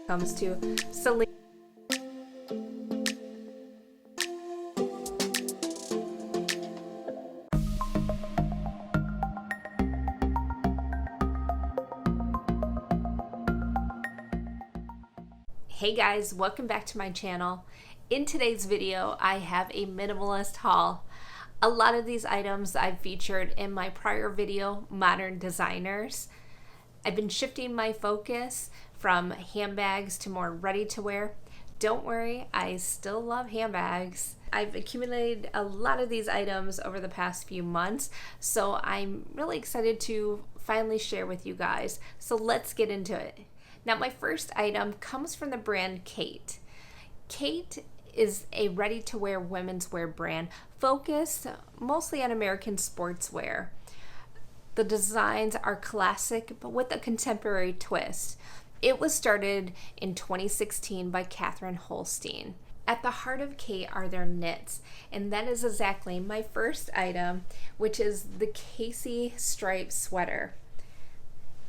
Comes to Celine. Hey guys, welcome back to my channel. In today's video, I have a minimalist haul. A lot of these items I've featured in my prior video, Modern Designers. I've been shifting my focus from handbags to more ready-to-wear. Don't worry, I still love handbags. I've accumulated a lot of these items over the past few months, so I'm really excited to finally share with you guys. So let's get into it. Now, my first item comes from the brand Khaite. Khaite is a ready-to-wear women's wear brand focused mostly on American sportswear. The designs are classic, but with a contemporary twist. It was started in 2016 by Halston. At the heart of Khaite are their knits, and that is exactly my first item, which is the Khaite striped sweater.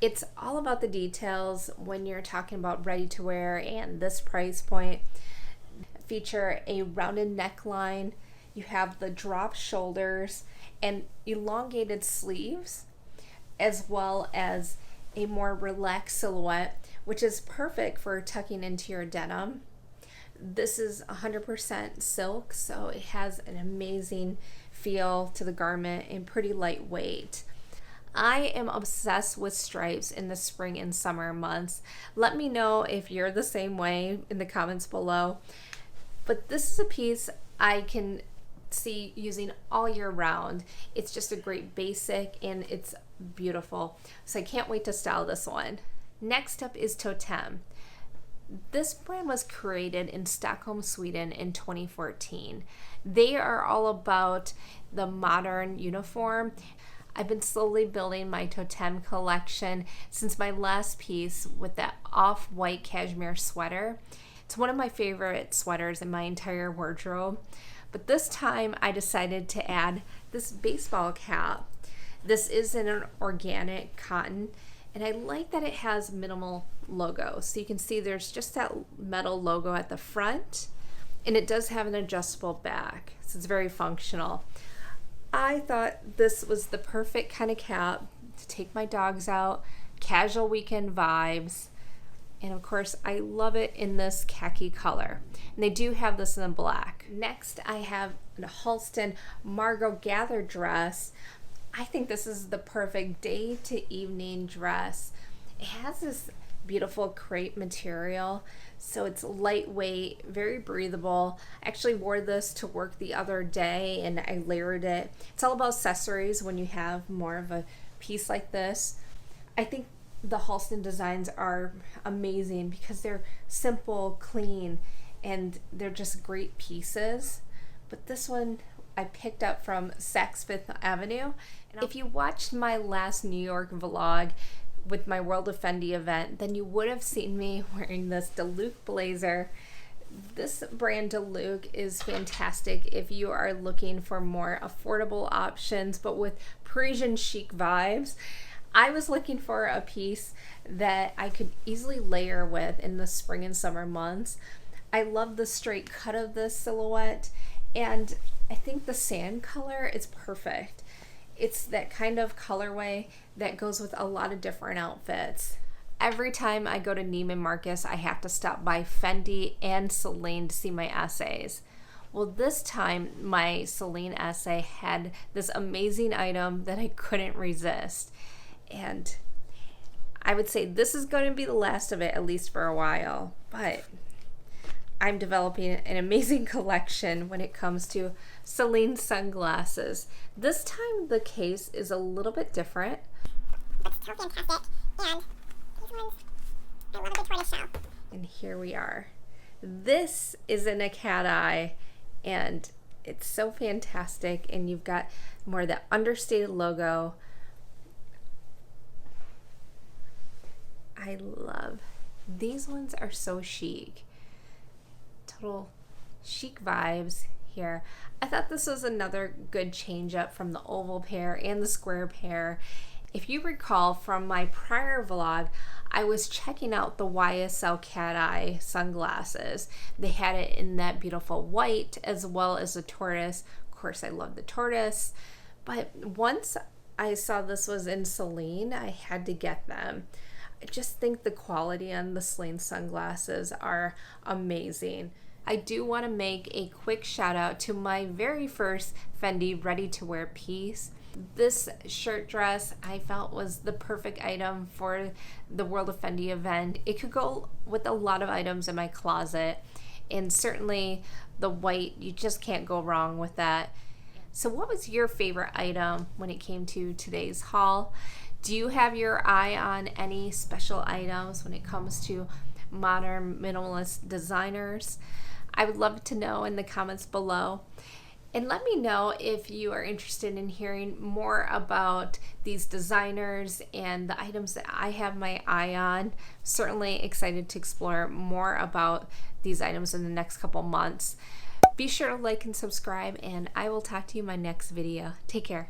It's all about the details when you're talking about ready-to-wear, and this price point feature a rounded neckline. You have the drop shoulders and elongated sleeves, as well as a more relaxed silhouette, which is perfect for tucking into your denim. This is 100% silk, so it has an amazing feel to the garment and pretty lightweight. I am obsessed with stripes in the spring and summer months. Let me know if you're the same way in the comments below. But this is a piece I can see using all year round. It's just a great basic and it's beautiful. So I can't wait to style this one. Next up is Toteme. This brand was created in Stockholm, Sweden in 2014. They are all about the modern uniform. I've been slowly building my Toteme collection since my last piece with that off-white cashmere sweater. It's one of my favorite sweaters in my entire wardrobe. But this time I decided to add this baseball cap. This is in an organic cotton, and I like that it has minimal logo. So you can see there's just that metal logo at the front, and it does have an adjustable back. So it's very functional. I thought this was the perfect kind of cap to take my dogs out, casual weekend vibes. And of course, I love it in this khaki color. And they do have this in the black. Next, I have a Halston Margot Gather dress. I think this is the perfect day to evening dress. It has this beautiful crepe material, so it's lightweight, very breathable. I actually wore this to work the other day and I layered it. It's all about accessories when you have more of a piece like this. I think the Halston designs are amazing because they're simple, clean, and they're just great pieces. But this one I picked up from Saks Fifth Avenue. And if you watched my last New York vlog with my World of Fendi event, then you would have seen me wearing this Duluth blazer. This brand Duluth is fantastic if you are looking for more affordable options, but with Parisian chic vibes. I was looking for a piece that I could easily layer with in the spring and summer months. I love the straight cut of this silhouette, and I think the sand color is perfect. It's that kind of colorway that goes with a lot of different outfits. Every time I go to Neiman Marcus, I have to stop by Fendi and Celine to see my essays. Well, this time my Celine essay had this amazing item that I couldn't resist. And I would say this is going to be the last of it, at least for a while. But I'm developing an amazing collection when it comes to Celine sunglasses. This time the case is a little bit different. It's so fantastic, and these ones, I love a good tortoise shell. And here we are. This is in a cat eye, and it's so fantastic, and you've got more of that understated logo. I love these ones. Are so chic, total chic vibes here. I thought this was another good change up from the oval pair and the square pair, If you recall from my prior vlog, I was checking out the YSL cat eye sunglasses. They had it in that beautiful white as well as the tortoise. Of course, I love the tortoise, but once I saw this was in Celine, I had to get them. I just think the quality on the Celine sunglasses are amazing. I do want to make a quick shout out to my very first Fendi ready-to-wear piece. This shirt dress I felt was the perfect item for the World of Fendi event. It could go with a lot of items in my closet, and certainly the white, you just can't go wrong with that. So what was your favorite item when it came to today's haul? Do you have your eye on any special items when it comes to modern minimalist designers? I would love to know in the comments below. And let me know if you are interested in hearing more about these designers and the items that I have my eye on. Certainly excited to explore more about these items in the next couple months. Be sure to like and subscribe, and I will talk to you in my next video. Take care.